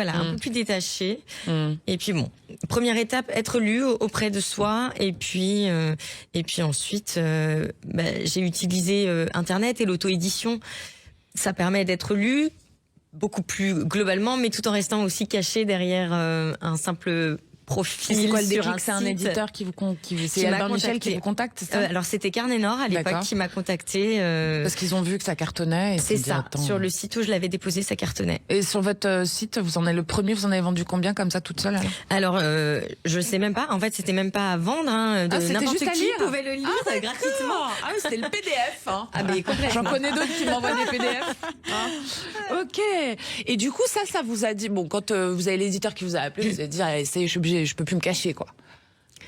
Un peu plus détachée. Et puis première étape, être lu auprès de soi, et puis ensuite, j'ai utilisé Internet et l'auto-édition. Ça permet d'être lu beaucoup plus globalement, mais tout en restant aussi caché derrière un simple profil. C'est quoi le sur déclic? C'est un site. éditeur c'est m'a Albin Michel qui contacté. vous contacte, c'est ça? Alors c'était Carnet Nord à l'époque D'accord. qui m'a contacté. Parce qu'ils ont vu que ça cartonnait. Et C'est se dit, ça. attends. Sur le site où je l'avais déposé, ça cartonnait. Et sur votre site, vous en avez le premier, vous en avez vendu combien comme ça toute seule alors? Alors, je sais même pas. En fait, c'était même pas à vendre. C'était N'importe juste à qui lire. pouvait le lire gratuitement. Ah oui, c'était le PDF. Hein. Ah mais complètement. J'en connais d'autres qui m'envoient des PDF. Hein. Ok. Et du coup, ça vous a dit, bon, quand vous avez l'éditeur qui vous a appelé, vous avez dit, ah, je suis obligé, je peux plus me cacher, quoi.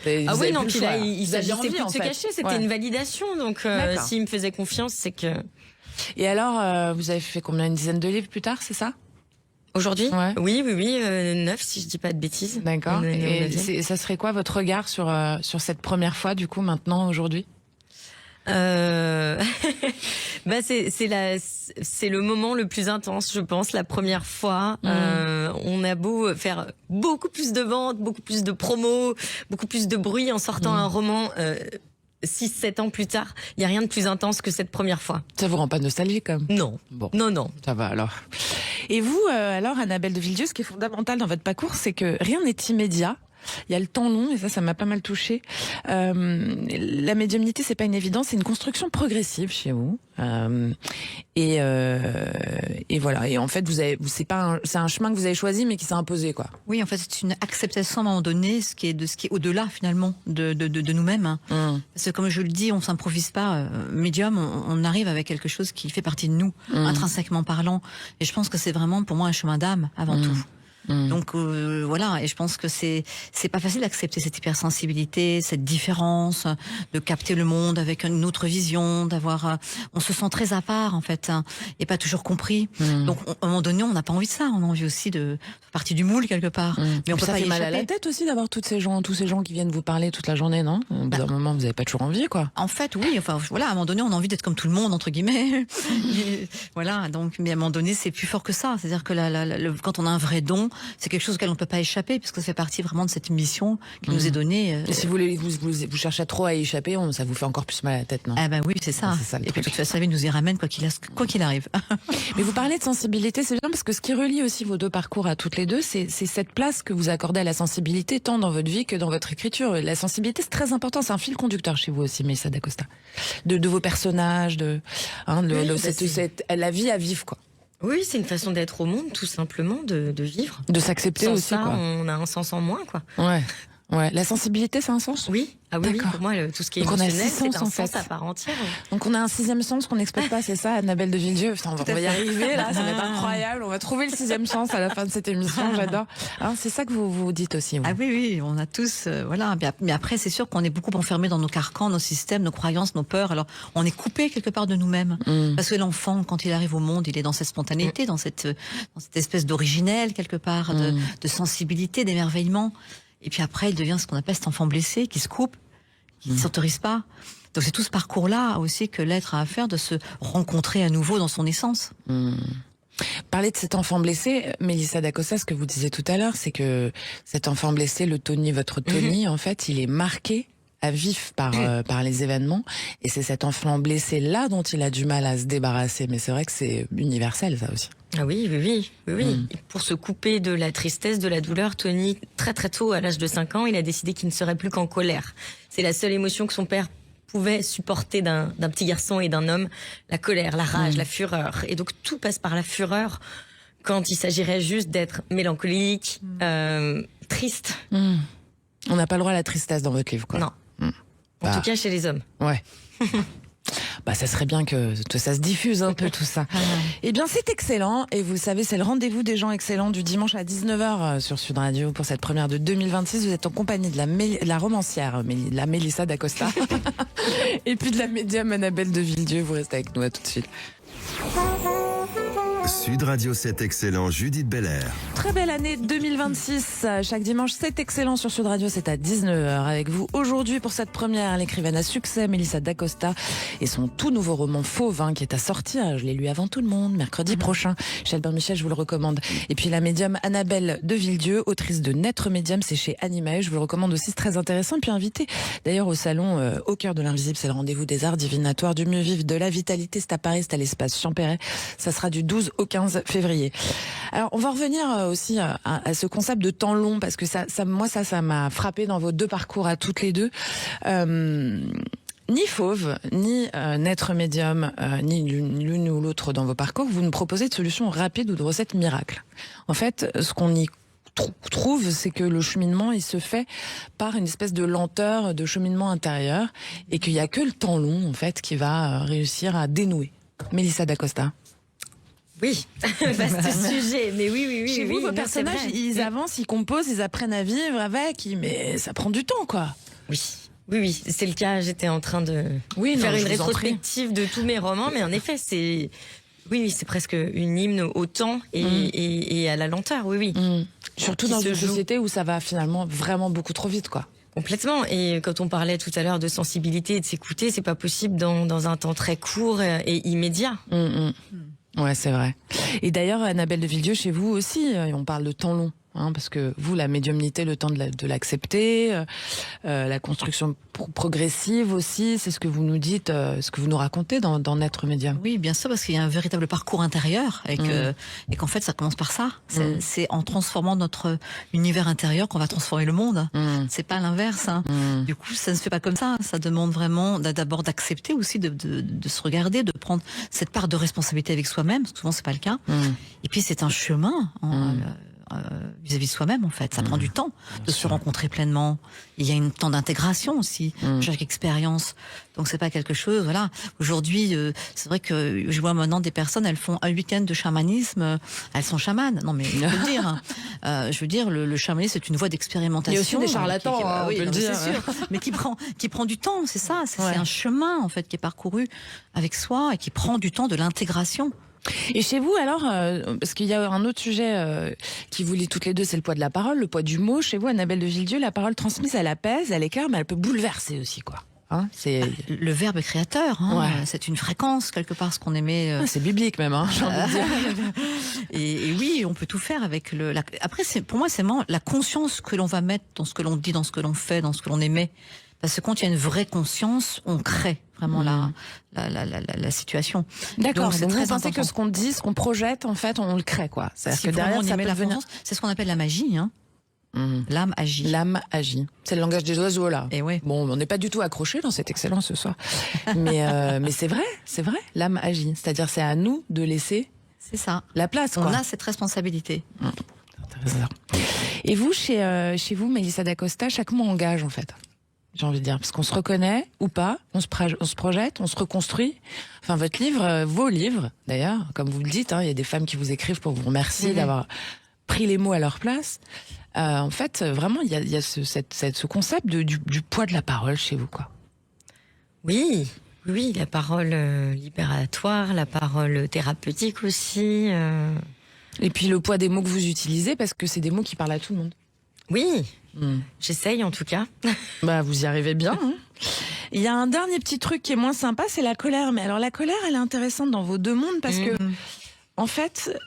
Ah oui, non, puis là, il Vous aviez s'agissait envie, plus en de se fait. cacher. C'était Ouais. une validation. Donc, D'accord. s'il me faisait confiance, c'est que... Et alors, vous avez fait combien? Une dizaine de livres plus tard, c'est ça? Aujourd'hui? Ouais. Oui, 9, si je dis pas de bêtises. D'accord. On est au Et 9e. ça serait quoi votre regard sur cette première fois, du coup, maintenant, aujourd'hui? Bah c'est le moment le plus intense, je pense, la première fois. On a beau faire beaucoup plus de ventes, beaucoup plus de promos, beaucoup plus de bruit en sortant un roman 6-7 ans plus tard, il n'y a rien de plus intense que cette première fois. Ça vous rend pas nostalgique, comme? Non. Bon. Non. Ça va alors. Et vous, alors, Annabelle de Villedieu, ce qui est fondamental dans votre parcours, c'est que rien n'est immédiat. Il y a le temps long, et ça m'a pas mal touchée. La médiumnité, c'est pas une évidence, c'est une construction progressive chez vous. Et voilà. Et en fait, c'est un chemin que vous avez choisi, mais qui s'est imposé, quoi. Oui, en fait, c'est une acceptation à un moment donné, ce qui est au-delà finalement de nous-mêmes. Hein. Parce que comme je le dis, on s'improvise pas médium, on arrive avec quelque chose qui fait partie de nous, intrinsèquement parlant. Et je pense que c'est vraiment pour moi un chemin d'âme avant tout. Donc voilà, et je pense que c'est pas facile d'accepter cette hypersensibilité, cette différence, de capter le monde avec une autre vision, d'avoir, on se sent très à part en fait, hein, et pas toujours compris. Donc à un moment donné, on n'a pas envie de ça, on a envie aussi de faire partie du moule quelque part. Mais on peut ça pas fait y mal à la échapper. tête aussi d'avoir tous ces gens qui viennent vous parler toute la journée, non? Au bout d'un moment, vous n'avez pas toujours envie, quoi. En fait, oui. Enfin, voilà, à un moment donné, on a envie d'être comme tout le monde entre guillemets. Et voilà. Donc, mais à un moment donné, c'est plus fort que ça. C'est-à-dire que quand on a un vrai don, c'est quelque chose auquel on ne peut pas échapper, puisque ça fait partie vraiment de cette mission qui nous est donnée. Et si vous cherchez trop à y échapper, ça vous fait encore plus mal à la tête, non? Ah ben oui, c'est ça. C'est ça, le Et puis de truc. toute façon, la vie nous y ramène quoi qu'il arrive. Mais vous parlez de sensibilité, c'est bien parce que ce qui relie aussi vos deux parcours à toutes les deux, c'est cette place que vous accordez à la sensibilité, tant dans votre vie que dans votre écriture. La sensibilité, c'est très important, c'est un fil conducteur chez vous aussi, Mélissa d'Acosta. De vos personnages, la vie à vivre, quoi. Oui, c'est une façon d'être au monde, tout simplement, de vivre. De s'accepter Sans aussi, ça, quoi. on a un sens en moins, quoi. Ouais. La sensibilité, c'est un sens? Oui, oui, D'accord. pour moi, tout ce qui est Donc on a émotionnel, 6 c'est sens, un en sens fait. à part entière. Donc on a un 6e sens qu'on n'exploite pas, c'est ça, Annabelle de Villedieu. Putain, on va y arriver là, ça va être incroyable. On va trouver le 6e sens à la fin de cette émission, j'adore. Hein, c'est ça que vous dites aussi. Vous. Ah oui, on a tous, voilà. Mais après, c'est sûr qu'on est beaucoup enfermés dans nos carcans, nos systèmes, nos croyances, nos peurs. Alors, on est coupé quelque part de nous-mêmes. Parce que l'enfant, quand il arrive au monde, il est dans cette spontanéité, dans cette espèce d'originel quelque part, de sensibilité, d'émerveillement. Et puis après, il devient ce qu'on appelle cet enfant blessé, qui se coupe, qui ne s'autorise pas. Donc c'est tout ce parcours-là aussi que l'être a à faire, de se rencontrer à nouveau dans son essence. Parler de cet enfant blessé, Mélissa d'Acosta, ce que vous disiez tout à l'heure, c'est que cet enfant blessé, votre Tony, en fait, il est marqué à vif par les événements, et c'est cet enfant blessé là dont il a du mal à se débarrasser. Mais c'est vrai que c'est universel, ça aussi. Ah oui. Et pour se couper de la tristesse, de la douleur, Tony, très très tôt, à l'âge de 5 ans, il a décidé qu'il ne serait plus qu'en colère. C'est la seule émotion que son père pouvait supporter d'un petit garçon et d'un homme, la colère, la rage, la fureur. Et donc tout passe par la fureur quand il s'agirait juste d'être mélancolique, triste. On n'a pas le droit à la tristesse dans votre livre, quoi. Non. En tout cas chez les hommes. Ouais. Bah, ça serait bien que ça se diffuse un peu tout ça. Eh bien, c'est excellent. Et vous le savez, c'est le rendez-vous des gens excellents du dimanche à 19h sur Sud Radio pour cette première de 2026. Vous êtes en compagnie de la romancière, la Mélissa d'Acosta. Et puis de la médium Annabelle de Villedieu. Vous restez avec nous, à tout de suite. Sud Radio 7 excellent, Judith Belair. Très belle année 2026. Chaque dimanche, c'est excellent sur Sud Radio. C'est à 19h avec vous. Aujourd'hui, pour cette première, l'écrivaine à succès, Mélissa d'Acosta, et son tout nouveau roman Fauve, qui est à sortir. Je l'ai lu avant tout le monde, mercredi prochain. Chez Albin Michel, je vous le recommande. Et puis la médium Annabelle de Villedieu, autrice de Naître médium, c'est chez Animae. Je vous le recommande aussi, c'est très intéressant. Et puis invité d'ailleurs au salon Au cœur de l'invisible. C'est le rendez-vous des arts divinatoires, du mieux vivre, de la vitalité. C'est à Paris, c'est à l'espace Champéret. Ça sera du 12 au 15 février. Alors, on va revenir aussi à ce concept de temps long, parce que ça m'a frappé dans vos deux parcours à toutes les deux. Ni Fauve, ni Naître médium, ni l'une ou l'autre dans vos parcours, vous nous proposez de solutions rapides ou de recettes miracles. En fait, ce qu'on y trouve, c'est que le cheminement, il se fait par une espèce de lenteur, de cheminement intérieur, et qu'il n'y a que le temps long, en fait, qui va réussir à dénouer. Mélissa d'Acosta. Oui, vaste sujet, mais oui. Chez vous, vos non, personnages, c'est vrai. ils avancent, ils composent, ils apprennent à vivre avec, mais ça prend du temps, quoi. Oui, c'est le cas. J'étais en train de faire une rétrospective de tous mes romans, mais en effet, c'est presque une hymne au temps et à la lenteur. Oui. Surtout dans une société où ça va finalement vraiment beaucoup trop vite, quoi. Complètement. Et quand on parlait tout à l'heure de sensibilité et de s'écouter, c'est pas possible dans un temps très court et immédiat. Ouais, c'est vrai. Et d'ailleurs, Annabelle de Villedieu, chez vous aussi, on parle de temps long. Parce que vous, la médiumnité, le temps de l'accepter, la construction progressive aussi, c'est ce que vous nous dites, ce que vous nous racontez dans Naître médium. Oui, bien sûr, parce qu'il y a un véritable parcours intérieur et qu'en fait, ça commence par ça. C'est en transformant notre univers intérieur qu'on va transformer le monde. C'est pas l'inverse. Du coup, ça ne se fait pas comme ça. Ça demande vraiment d'abord d'accepter aussi, de se regarder, de prendre cette part de responsabilité avec soi-même. Souvent, c'est pas le cas. Et puis, c'est un chemin. Vis-à-vis de soi-même, en fait. Ça prend du temps de se rencontrer pleinement. Il y a un temps d'intégration aussi, chaque expérience. Donc c'est pas quelque chose, voilà. Aujourd'hui, c'est vrai que je vois maintenant des personnes, elles font un week-end de chamanisme, elles sont chamanes. Non mais, je peux le dire. Je veux dire, le chamanisme, c'est une voie d'expérimentation. Il y a aussi des charlatans, on peut le dire. C'est sûr. Mais qui prend du temps, c'est ça. C'est un chemin, en fait, qui est parcouru avec soi et qui prend du temps de l'intégration. Et chez vous, alors, parce qu'il y a un autre sujet qui vous lie toutes les deux, c'est le poids de la parole, le poids du mot. Chez vous, Annabelle de Villedieu, la parole transmise, elle apaise, elle éclaire, mais elle peut bouleverser aussi, quoi. C'est le verbe est créateur. C'est une fréquence quelque part, ce qu'on aimait. C'est biblique même, j'ai envie de dire. Et oui, on peut tout faire avec Après, pour moi, c'est vraiment la conscience que l'on va mettre dans ce que l'on dit, dans ce que l'on fait, dans ce que l'on émet. Parce que quand il y a une vraie conscience, on crée vraiment la situation. D'accord. Donc, Donc vous pensez que ce qu'on dit, ce qu'on projette, en fait, on le crée, quoi. C'est-à-dire que derrière, ça peut venir. C'est ce qu'on appelle la magie. L'âme agit. L'âme agit. C'est le langage des oiseaux, là. Et ouais. Bon, on n'est pas du tout accrochés dans cet excellent ce soir. Mais c'est vrai. L'âme agit. C'est-à-dire, c'est à nous de laisser. C'est ça. La place, quoi. On a cette responsabilité. Intéressant. Et vous, chez vous, Mélissa d'Acosta, chaque mot engage, en fait. J'ai envie de dire, parce qu'on se reconnaît ou pas, on se projette, on se reconstruit. Enfin, votre livre, vos livres, d'ailleurs, comme vous le dites, il y a des femmes qui vous écrivent pour vous remercier d'avoir pris les mots à leur place. En fait, vraiment, il y a ce concept du poids de la parole chez vous, quoi. Oui, la parole libératoire, la parole thérapeutique aussi. Et puis le poids des mots que vous utilisez, parce que c'est des mots qui parlent à tout le monde. Oui, j'essaye en tout cas. Vous y arrivez bien. Il y a un dernier petit truc qui est moins sympa, c'est la colère. Mais alors la colère, elle est intéressante dans vos deux mondes parce que, en fait,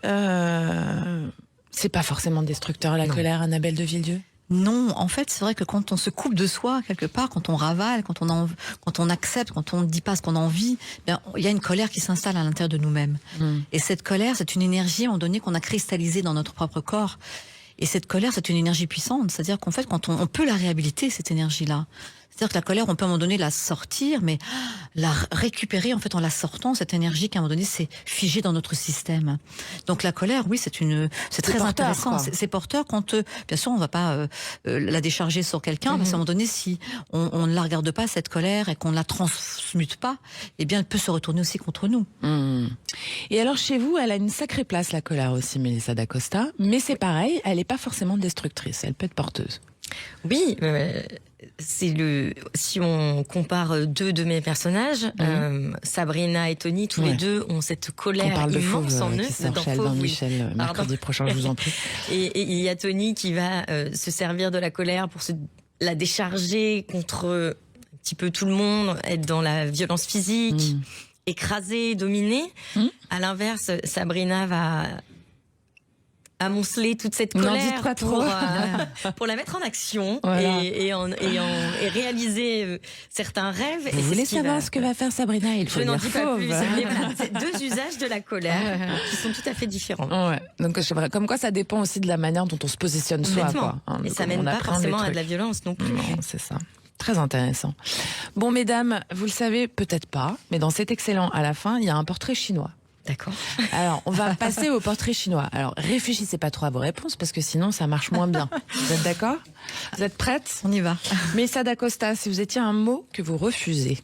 c'est pas forcément destructeur la colère, Annabelle de Villedieu. Non, en fait, c'est vrai que quand on se coupe de soi quelque part, quand on ravale, quand on accepte, quand on ne dit pas ce qu'on a envie, il y a une colère qui s'installe à l'intérieur de nous-mêmes. Et cette colère, c'est une énergie à un moment donné qu'on a cristallisée dans notre propre corps. Et cette colère, c'est une énergie puissante. C'est-à-dire qu'en fait, quand on peut la réhabiliter, cette énergie-là. C'est-à-dire que la colère, on peut à un moment donné la sortir, mais la récupérer en fait en la sortant, cette énergie qui à un moment donné s'est figée dans notre système. Donc la colère, oui, c'est très porteur, intéressant. C'est porteur quand, bien sûr, on va pas la décharger sur quelqu'un, parce qu'à un moment donné, si on ne la regarde pas, cette colère, et qu'on ne la transmute pas, eh bien, elle peut se retourner aussi contre nous. Et alors, chez vous, elle a une sacrée place, la colère aussi, Mélissa d'Acosta, mais c'est pareil, elle n'est pas forcément destructrice, elle peut être porteuse. Oui, si on compare deux de mes personnages, Sabrina et Tony, tous les deux ont cette colère immense en eux. Qui sort chez Albin Michel mercredi prochain, je vous en prie. Et il y a Tony qui va se servir de la colère pour la décharger contre un petit peu tout le monde, être dans la violence physique, écraser, dominer. À l'inverse, Sabrina va amonceler toute cette N'en colère dites pas trop. pour la mettre en action Voilà. et réaliser certains rêves. Vous voulez savoir ce que va faire Sabrina? Il faut Je n'en lire dis pas Fauve. plus. Mais voilà, c'est deux usages de la colère qui sont tout à fait différents. Ouais. Donc c'est vrai. Comme quoi, ça dépend aussi de la manière dont on se positionne soi, Complètement. quoi. Hein, Et donc, ça on mène pas apprend forcément des à de la trucs. violence non plus. Non, c'est ça. Très intéressant. Bon, mesdames, vous le savez peut-être pas, mais dans cet excellent à la fin, il y a un portrait chinois. D'accord. Alors, on va passer au portrait chinois. Alors, réfléchissez pas trop à vos réponses parce que sinon, ça marche moins bien. Vous êtes d'accord? Vous êtes prêtes? On y va. Mélissa d'Acosta, si vous étiez un mot que vous refusez.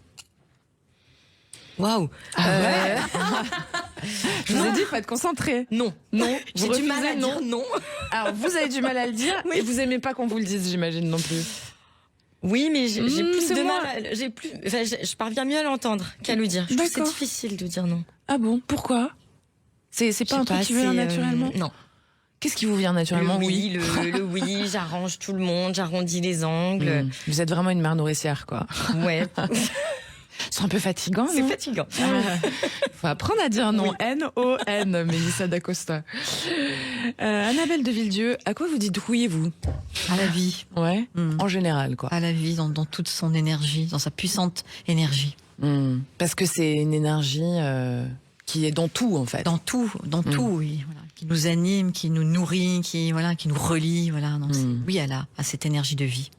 Waouh. Je vous ai dit, il faut être concentré. Non. Non. J'ai Vous du mal à refusez dire non. Alors, vous avez du mal à le dire et vous aimez pas qu'on vous le dise, j'imagine non plus. Oui, mais j'ai plus c'est de moi. mal. Je parviens mieux à l'entendre qu'à le dire. Je trouve que c'est D'accord. difficile de dire non. Ah bon? Pourquoi? C'est pas un truc qui vient naturellement? Non. Qu'est-ce qui vous vient naturellement? Le oui, le oui, j'arrange tout le monde, j'arrondis les angles. Vous êtes vraiment une mère nourricière, quoi. Ouais, C'est un peu fatigant, c'est non? fatigant. Faut apprendre à dire non. N-O-N, Mélissa d'Acosta. Annabelle de Villedieu, à quoi vous dites oui, vous? À la vie. Ouais. Mm. En général, quoi. À la vie, dans toute son énergie, dans sa puissante énergie. Parce que c'est une énergie qui est dans tout, en fait. Dans tout, oui. Voilà. Qui nous anime, qui nous nourrit, qui nous relie. Voilà. Donc, oui, elle a cette énergie de vie.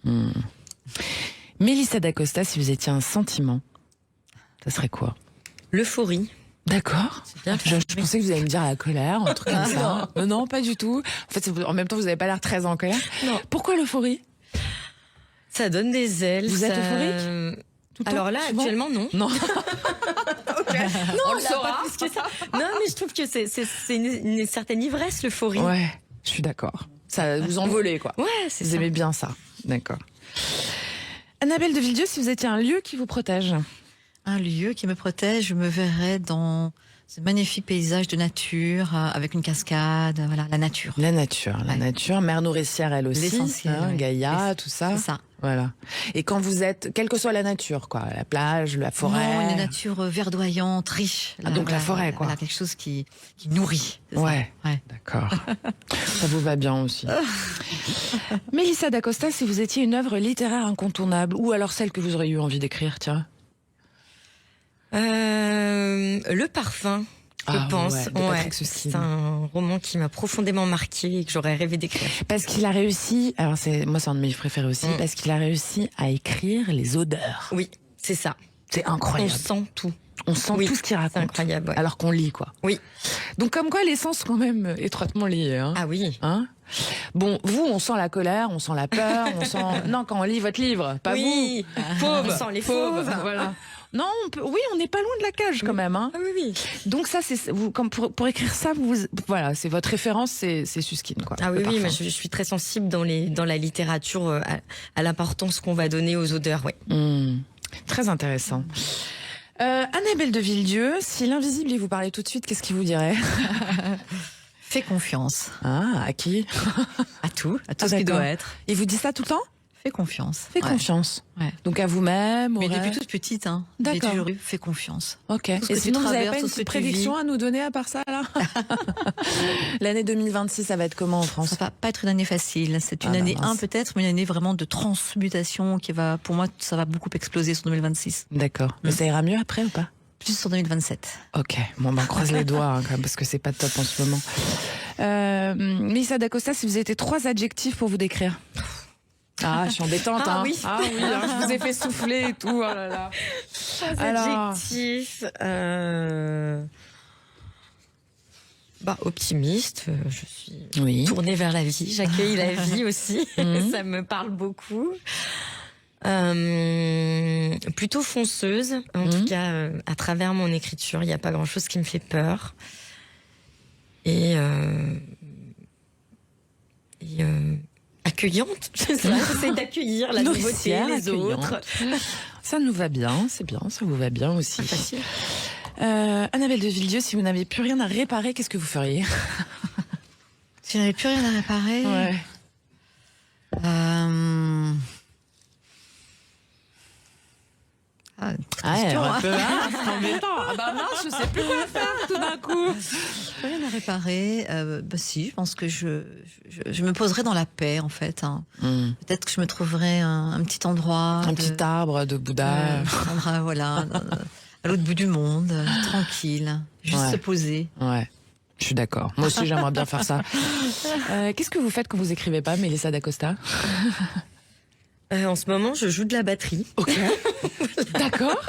Mélissa d'Acosta, si vous étiez un sentiment, ça serait quoi? L'euphorie. D'accord. bien. Je pensais que vous alliez me dire la colère, un truc comme ça. Non, pas du tout. En fait, en même temps, vous n'avez pas l'air très en colère. Non. Pourquoi l'euphorie? Ça donne des ailes. Vous êtes ça- euphorique Tout le temps, Alors là, souvent actuellement, non. Non. Non, pas plus que ça. Non, mais je trouve que c'est une certaine ivresse, l'euphorie. Ouais, je suis d'accord. Ça vous envolez, quoi. Ouais, c'est Vous ça. aimez bien ça. D'accord. Annabelle de Villedieu, si vous étiez un lieu qui vous protège. Un lieu qui me protège, je me verrais dans ce magnifique paysage de nature, avec une cascade, voilà, la nature. La nature, Ouais. nature, mère nourricière elle aussi, L'essentiel, oui. Gaïa, tout ça. C'est ça. Voilà. Et quand vous êtes, quelle que soit la nature, quoi, la plage, la forêt. Non, une nature verdoyante, riche. Ah, donc la forêt, quoi. Voilà, quelque chose qui nourrit. c'est ça. Ouais. Ouais. D'accord. Ça vous va bien aussi. Mélissa d'Acosta, si vous étiez une œuvre littéraire incontournable, ou alors celle que vous auriez eu envie d'écrire, tiens. Le parfum, je Ah pense. ouais, de Patrick Suskind. C'est un roman qui m'a profondément marqué et que j'aurais rêvé d'écrire. Parce qu'il a réussi, alors moi c'est un de mes préférés aussi, parce qu'il a réussi à écrire les odeurs. Oui, c'est ça. C'est On incroyable. sent tout. On sent Oui, tout ce qu'il c'est raconte. incroyable. Ouais. Alors qu'on lit, quoi. Oui. Donc comme quoi les sens sont quand même étroitement liés. Hein. Ah oui. Hein bon, vous, on sent la colère, on sent la peur, on sent... Non, quand on lit votre livre, pas Oui. vous. On sent les fauves. Voilà. Non, oui, on n'est pas loin de la cage quand même. Hein. Ah oui, oui. Donc ça, c'est vous, comme pour écrire ça, voilà, c'est votre référence, c'est Suskind, quoi. Ah le oui, oui, parfum. mais je suis très sensible dans la littérature à l'importance qu'on va donner aux odeurs. Ouais. Très intéressant. Annabelle de Villedieu, si l'invisible il vous parlait tout de suite, qu'est-ce qu'il vous dirait? Fais confiance Ah, à qui? à tout Ah, ce qui d'accord. doit être. Il vous dit ça tout le temps? Fais confiance. Fais Ouais. confiance. Ouais. Donc à vous-même. Mais au depuis rêve. toute petite, hein, j'ai D'accord. toujours eu fais confiance. Ok. ce Et que tu sinon, vous n'avez pas traverses, une tout ce petite que tu prédiction vis. à nous donner à part ça, là? L'année 2026, ça va être comment en France? Ça va pas être une année facile. C'est une Ah, année bah, mince. peut-être, mais une année vraiment de transmutation qui va, pour moi, ça va beaucoup exploser sur 2026. D'accord. Mais ça ira mieux après ou pas? Plus sur 2027. Ok. Bon, ben, on croise les doigts, hein, quand même, parce que c'est pas top en ce moment. Mélissa d'Acosta, si vous étiez 3 adjectifs pour vous décrire. Ah, je suis embêtante, Ah hein. oui. Ah oui, hein, je vous ai fait souffler et tout, oh là là. Alors, Adjectif. Optimiste. Je suis oui. tournée vers la vie. J'accueille la vie aussi. Ça me parle beaucoup. Plutôt fonceuse. En tout cas, à travers mon écriture, il n'y a pas grand-chose qui me fait peur. Et accueillante. J'essaie d'accueillir la nouveauté, Nourricière, les accueillante. autres. Ça nous va bien, c'est bien, ça vous va bien aussi. Facile. Annabelle de Villedieu, si vous n'avez plus rien à réparer, qu'est-ce que vous feriez? Si je n'avais plus rien à réparer. Ouais. Ah, question. un peu, hein, c'est embêtant. Ah bah mince, je sais plus quoi faire tout d'un coup. Rien à réparer. Si, je pense que je me poserai dans la paix, en fait. Hein. Peut-être que je me trouverai un petit endroit. Un petit arbre de Bouddha. Voilà, à l'autre bout du monde, tranquille, juste se poser. Ouais. Je suis d'accord. Moi aussi, j'aimerais bien faire ça. Qu'est-ce que vous faites quand vous écrivez pas, Mélissa d'Acosta? En ce moment, je joue de la batterie. Ok. D'accord.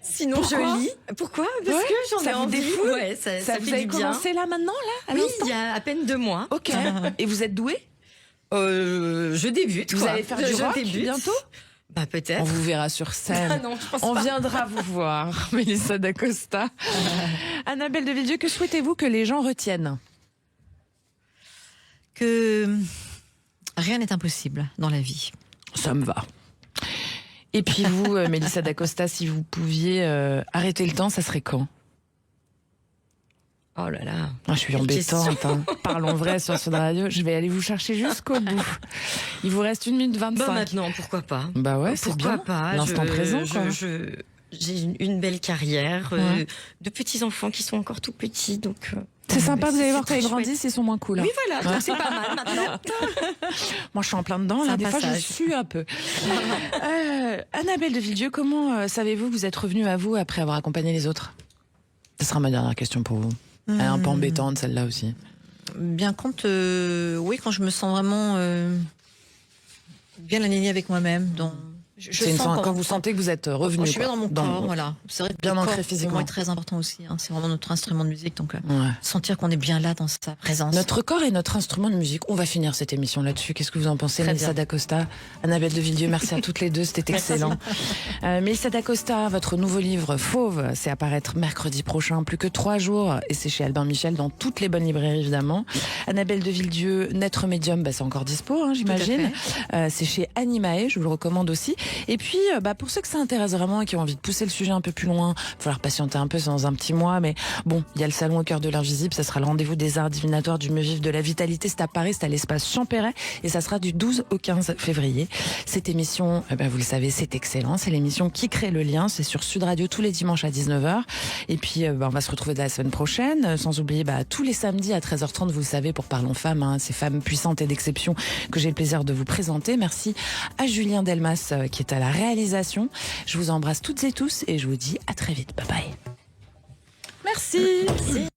Sinon, Pourquoi je lis. Pourquoi? Parce que j'en ai ça vous envie. défoule. Ouais, ça Vous fait avez du bien. commencé là maintenant, là, à Oui, l'instant il y a à peine 2 mois. Ok. Et vous êtes doué? Je débute. Vous quoi. allez faire du Je rock débute. bientôt? Bah peut-être. On vous verra sur scène. Ah non, je pense On pas. viendra vous voir, Mélissa d'Acosta. Annabelle de Villedieu, que souhaitez-vous que les gens retiennent? Que rien n'est impossible dans la vie. Ça me va. Et puis vous, Mélissa d'Acosta, si vous pouviez arrêter le temps, ça serait quand? Oh là là. Ah, je suis Quelle embêtante. Hein. Parlons vrai sur Sud Radio. Je vais aller vous chercher jusqu'au bout. Il vous reste 1 minute 25. Bah maintenant, pourquoi pas? Bah ouais, c'est Pourquoi bien. pas? L'instant présent, quoi. J'ai une belle carrière, Ouais. de petits-enfants qui sont encore tout petits, donc... C'est sympa, vous allez voir, c'est quand ils très grandissent, ils sont moins cool. Hein. Oui, voilà, donc c'est pas mal maintenant. Moi, je suis en plein dedans, C'est là. un Des fois, je passage. sue un peu. Annabelle de Villedieu, comment savez-vous que vous êtes revenue à vous après avoir accompagné les autres? Ce sera ma dernière question pour vous. Elle est un peu embêtante, celle-là aussi. Bien quand, oui, quand je me sens vraiment bien alignée avec moi-même. Je C'est une sens quand vous sentez que vous êtes revenu. je suis bien dans mon corps, voilà. C'est vrai que bien le ancré corps, physiquement. pour moi, est très important aussi. Hein. C'est vraiment notre instrument de musique, donc Ouais. sentir qu'on est bien là dans sa présence. Notre corps est notre instrument de musique. On va finir cette émission là-dessus. Qu'est-ce que vous en pensez, Très Mélissa bien. d'Acosta, Annabelle de Villedieu? Merci à toutes les deux, c'était excellent. Mélissa d'Acosta, votre nouveau livre Fauve, c'est à paraître mercredi prochain, plus que 3 jours, et c'est chez Albin Michel dans toutes les bonnes librairies évidemment. Annabelle de Villedieu, Naître médium, c'est encore dispo, hein, j'imagine. C'est chez Animae, je vous le recommande aussi. Et puis, pour ceux que ça intéresse vraiment et qui ont envie de pousser le sujet un peu plus loin, il va falloir patienter un peu, c'est dans un petit mois, mais bon, il y a le salon au cœur de l'invisible, ça sera le rendez-vous des arts divinatoires du mieux vivre de la vitalité, c'est à Paris, c'est à l'espace Champéret, et ça sera du 12 au 15 février. Cette émission, vous le savez, c'est excellent, c'est l'émission qui crée le lien, c'est sur Sud Radio tous les dimanches à 19h, et puis on va se retrouver la semaine prochaine, sans oublier tous les samedis à 13h30, vous le savez, pour Parlons Femmes, hein, ces femmes puissantes et d'exception que j'ai le plaisir de vous présenter. Merci à Julien Delmas qui est à la réalisation. Je vous embrasse toutes et tous et je vous dis à très vite. Bye bye. Merci.